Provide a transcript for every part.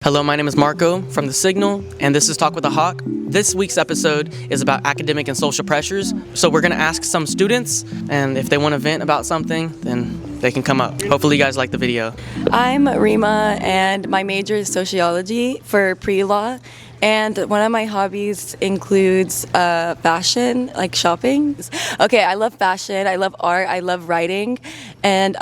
Hello, my name is Marco from The Signal, and this is Talk with a Hawk. This week's episode is about academic and social pressures. So we're going to ask some students, and if they want to vent about something, then they can come up. Hopefully you guys like the video. I'm Rima, and my major is sociology for pre-law. And one of my hobbies includes fashion, like shopping. Okay, I love fashion, I love art, I love writing, and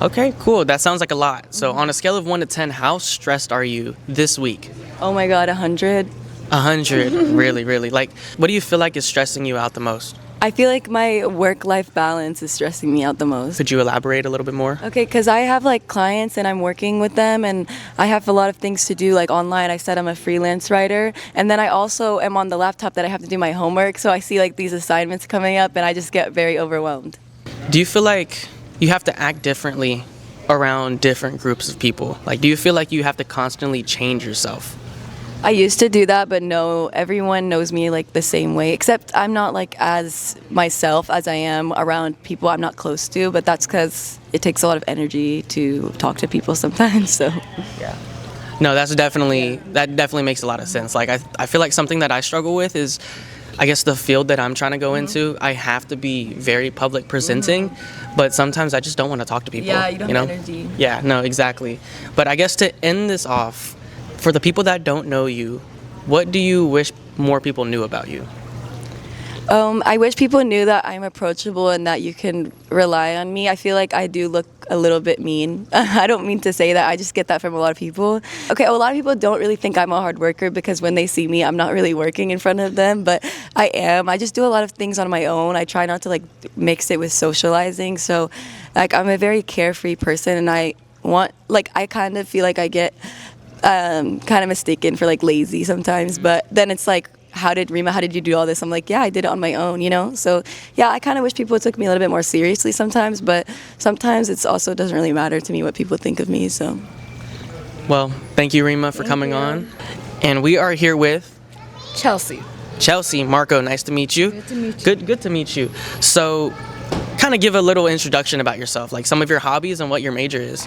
Okay, cool. That sounds like a lot. So on a scale of 1 to 10, how stressed are you this week? oh my god, 100. 100. Really. Like, what do you feel like is stressing you out the most? I feel like my work-life balance is stressing me out the most. Could you elaborate a little bit more? Okay, because I have like clients and I'm working with them and I have a lot of things to do like online. I said I'm a freelance writer, and then I also am on the laptop that I have to do my homework, so I see like these assignments coming up and I just get very overwhelmed. Do you feel like you have to act differently around different groups of people? Like, do you feel like you have to constantly change yourself? I used to do that, but no, everyone knows me like the same way, except I'm not like as myself as I am around people I'm not close to, but that's because it takes a lot of energy to talk to people sometimes, so. Yeah. No, that definitely makes a lot of sense. Like, I feel like something that I struggle with is, I guess, the field that I'm trying to go into. I have to be very public presenting, but sometimes I just don't want to talk to people. Yeah, you don't have energy. Yeah, no, exactly. But I guess to end this off, for the people that don't know you, what do you wish more people knew about you? I wish people knew that I'm approachable and that you can rely on me. I feel like I do look a little bit mean. I don't mean to say that, I just get that from a lot of people. Okay, a lot of people don't really think I'm a hard worker because when they see me, I'm not really working in front of them, but I am. I just do a lot of things on my own. I try not to like mix it with socializing. So like I'm a very carefree person, and I kind of feel like I get kind of mistaken for like lazy sometimes, but then it's like, how did you do all this? I'm like, yeah, I did it on my own, you know? So yeah, I kind of wish people took me a little bit more seriously sometimes, but sometimes it's also doesn't really matter to me what people think of me, so. Well, thank you, Rima, for coming on. And we are here with Chelsea. Marco, nice to meet you. Good to meet you. Good to meet you. So kind of give a little introduction about yourself, like some of your hobbies and what your major is.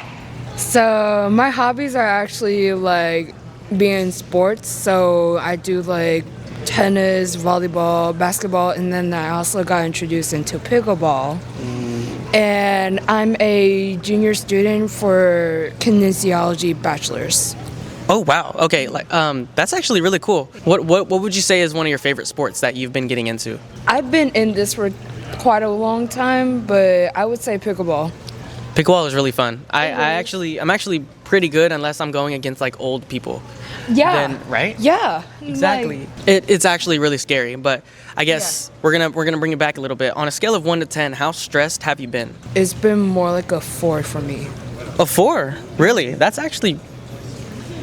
So my hobbies are actually like being in sports. So I do like tennis, volleyball, basketball, and then I also got introduced into pickleball. And I'm a junior student for kinesiology bachelor's. Oh wow. Okay, like that's actually really cool. What would you say is one of your favorite sports that you've been getting into? I've been in this for quite a long time, but I would say pickleball. Pickleball is really fun. I'm actually pretty good unless I'm going against like old people. Yeah. Then, right? Yeah. Exactly. It's actually really scary, but I guess we're gonna bring it back a little bit. On a scale of 1 to 10, how stressed have you been? It's been more like a 4 for me. A 4? Really? That's actually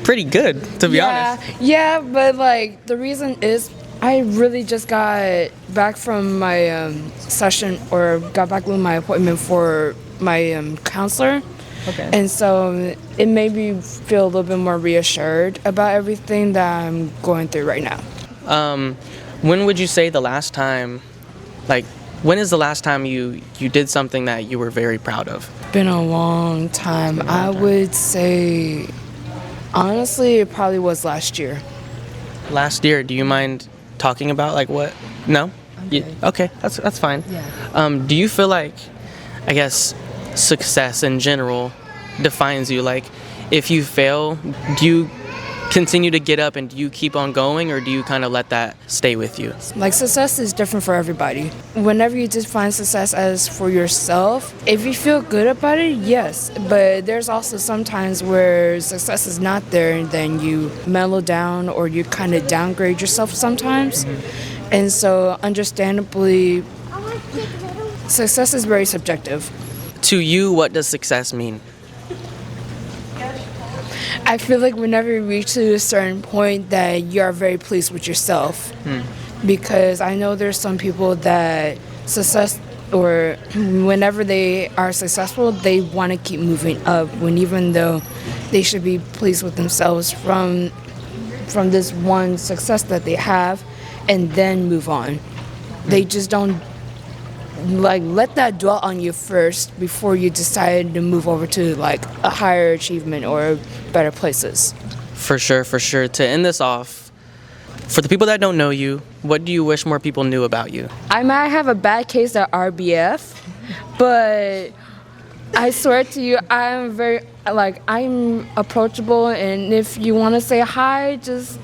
pretty good, to be honest. Yeah, but like the reason is I really just got back from my session, or got back with my appointment for my counselor. Okay. And so it made me feel a little bit more reassured about everything that I'm going through right now. When would you say the last time, like, when is the last time you did something that you were very proud of? Been a long time. I would say, honestly, it probably was last year. Last year, do you mind talking about like what? No? Okay, that's fine. Yeah. Do you feel like, I guess, success in general defines you? Like, if you fail, do you continue to get up and do you keep on going, or do you kind of let that stay with you? Like, success is different for everybody. Whenever you define success as for yourself, if you feel good about it, yes. But there's also some times where success is not there, and then you mellow down or you kind of downgrade yourself sometimes. Mm-hmm. And so, understandably, success is very subjective. To you, what does success mean? I feel like whenever you reach to a certain point that you are very pleased with yourself. Because I know there's some people that success, or whenever they are successful, they want to keep moving up, when even though they should be pleased with themselves from this one success that they have and then move on. They just don't like let that dwell on you first before you decide to move over to like a higher achievement or better places. For sure, for sure. To end this off, for the people that don't know you, what do you wish more people knew about you? I might have a bad case at RBF, but I swear to you, I'm approachable, and if you want to say hi, just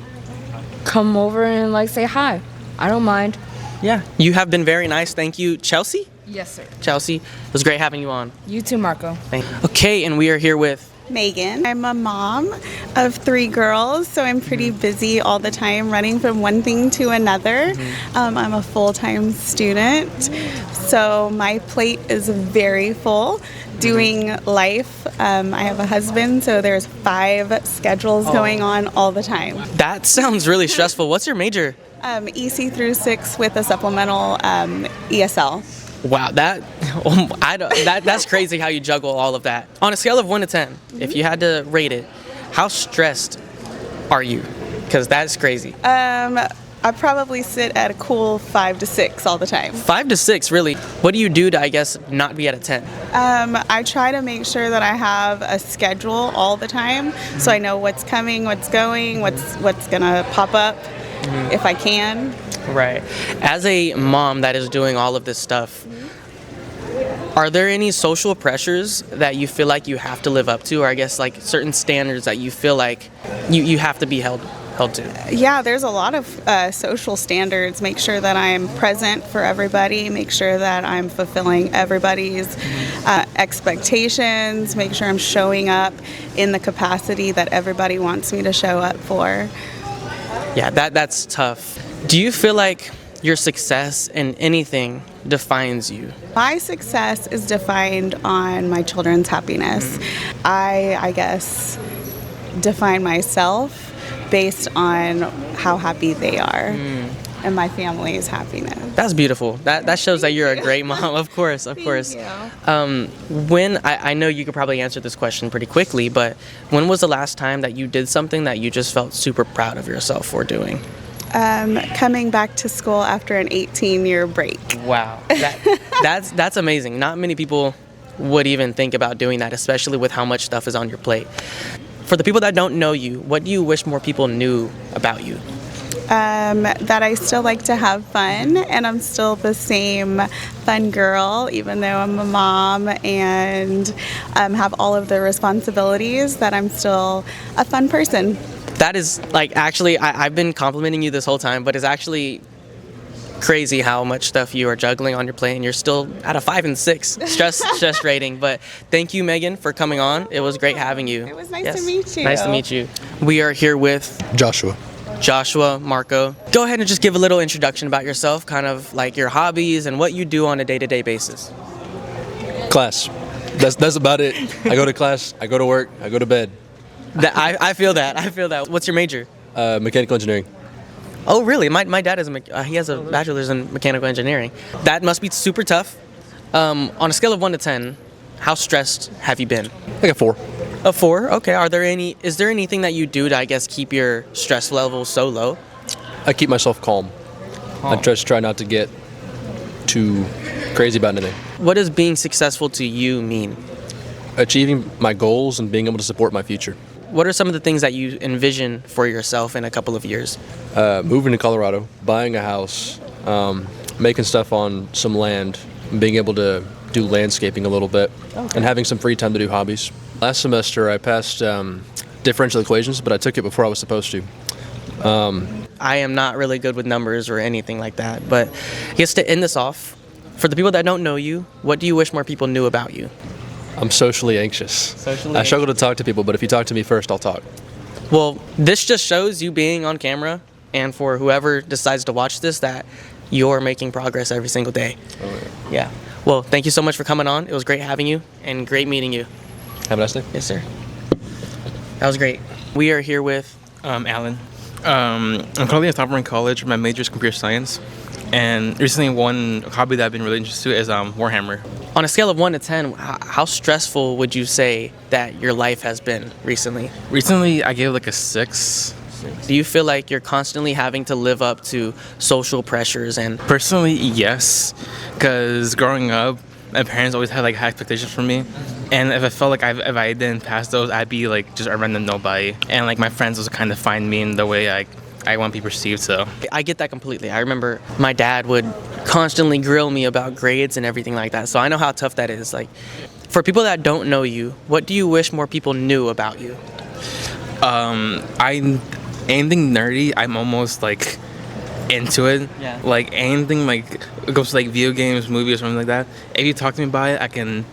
come over and like say hi. I don't mind. Yeah. You have been very nice. Thank you, Chelsea. Yes, sir. Chelsea, it was great having you on. You too, Marco. Okay, and we are here with Megan. I'm a mom of 3 girls, so I'm pretty busy all the time running from one thing to another. I'm a full-time student, so my plate is very full doing life. I have a husband, so there's 5 schedules going on all the time. That sounds really stressful. What's your major? EC through 6 with a supplemental ESL. Wow, that's crazy how you juggle all of that. On a scale of 1 to 10, if you had to rate it, how stressed are you? Because that's crazy. I probably sit at a cool 5 to 6 all the time. 5 to 6, really. What do you do to, I guess, not be at a 10? I try to make sure that I have a schedule all the time, so I know what's coming, what's going, what's gonna pop up, if I can. Right. As a mom that is doing all of this stuff, are there any social pressures that you feel like you have to live up to, or I guess like certain standards that you feel like you have to be held to? Yeah, there's a lot of social standards. Make sure that I'm present for everybody, make sure that I'm fulfilling everybody's expectations, make sure I'm showing up in the capacity that everybody wants me to show up for. Yeah, that's tough. Do you feel like your success in anything defines you? My success is defined on my children's happiness. I guess, define myself based on how happy they are and my family's happiness. That's beautiful. That shows that you're a great mom. Of course, of course. Thank you. When I know you could probably answer this question pretty quickly, but when was the last time that you did something that you just felt super proud of yourself for doing? Coming back to school after an 18-year break. Wow, that's amazing. Not many people would even think about doing that, especially with how much stuff is on your plate. For the people that don't know you, what do you wish more people knew about you? That I still like to have fun, and I'm still the same fun girl, even though I'm a mom and have all of the responsibilities, that I'm still a fun person. That is, like, actually, I've been complimenting you this whole time, but it's actually crazy how much stuff you are juggling on your plate, and you're still at a 5 and 6 stress rating. But thank you, Megan, for coming on. It was great having you. It was nice to meet you. Nice to meet you. We are here with Joshua, Marco. Go ahead and just give a little introduction about yourself, kind of like your hobbies and what you do on a day-to-day basis. Class. That's about it. I go to class, I go to work, I go to bed. I feel that. What's your major? Mechanical engineering. Oh, really? My dad is he has a bachelor's in mechanical engineering. That must be super tough. On a scale of 1 to 10, how stressed have you been? Like a 4. A 4? Okay. Is there anything that you do to, I guess, keep your stress level so low? I keep myself calm. I just try not to get too crazy about anything. What does being successful to you mean? Achieving my goals and being able to support my future. What are some of the things that you envision for yourself in a couple of years? Moving to Colorado, buying a house, making stuff on some land, being able to do landscaping a little bit, and having some free time to do hobbies. Last semester I passed differential equations, but I took it before I was supposed to. I am not really good with numbers or anything like that, but I guess to end this off, for the people that don't know you, what do you wish more people knew about you? I'm socially anxious. I struggle to talk to people, but if you talk to me first, I'll talk. Well, this just shows you being on camera, and for whoever decides to watch this, that you're making progress every single day. Yeah. Well, thank you so much for coming on. It was great having you, and great meeting you. Have a nice day. Yes, sir. That was great. We are here with Alan. I'm currently at Sovereign College. My major is computer science. And recently one hobby that I've been really interested in is Warhammer. On a scale of 1 to 10, how stressful would you say that your life has been recently? Recently I gave like a 6. Do you feel like you're constantly having to live up to social pressures and Personally, yes, because growing up, my parents always had like high expectations for me, and if I felt like if I didn't pass those, I'd be like just a random nobody, and like my friends was kind of find me in the way I want to be perceived. So I get that completely. I remember my dad would constantly grill me about grades and everything like that. So I know how tough that is. Like, for people that don't know you, what do you wish more people knew about you? I anything nerdy, I'm almost like into it. Yeah. Like anything like it goes to like video games, movies, or something like that. If you talk to me about it, I can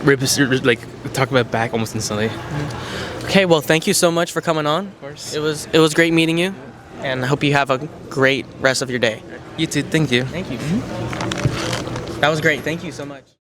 like talk about it back almost instantly. Okay, well, thank you so much for coming on. Of course. It was great meeting you, and I hope you have a great rest of your day. You too. Thank you. Thank you. That was great. Thank you so much.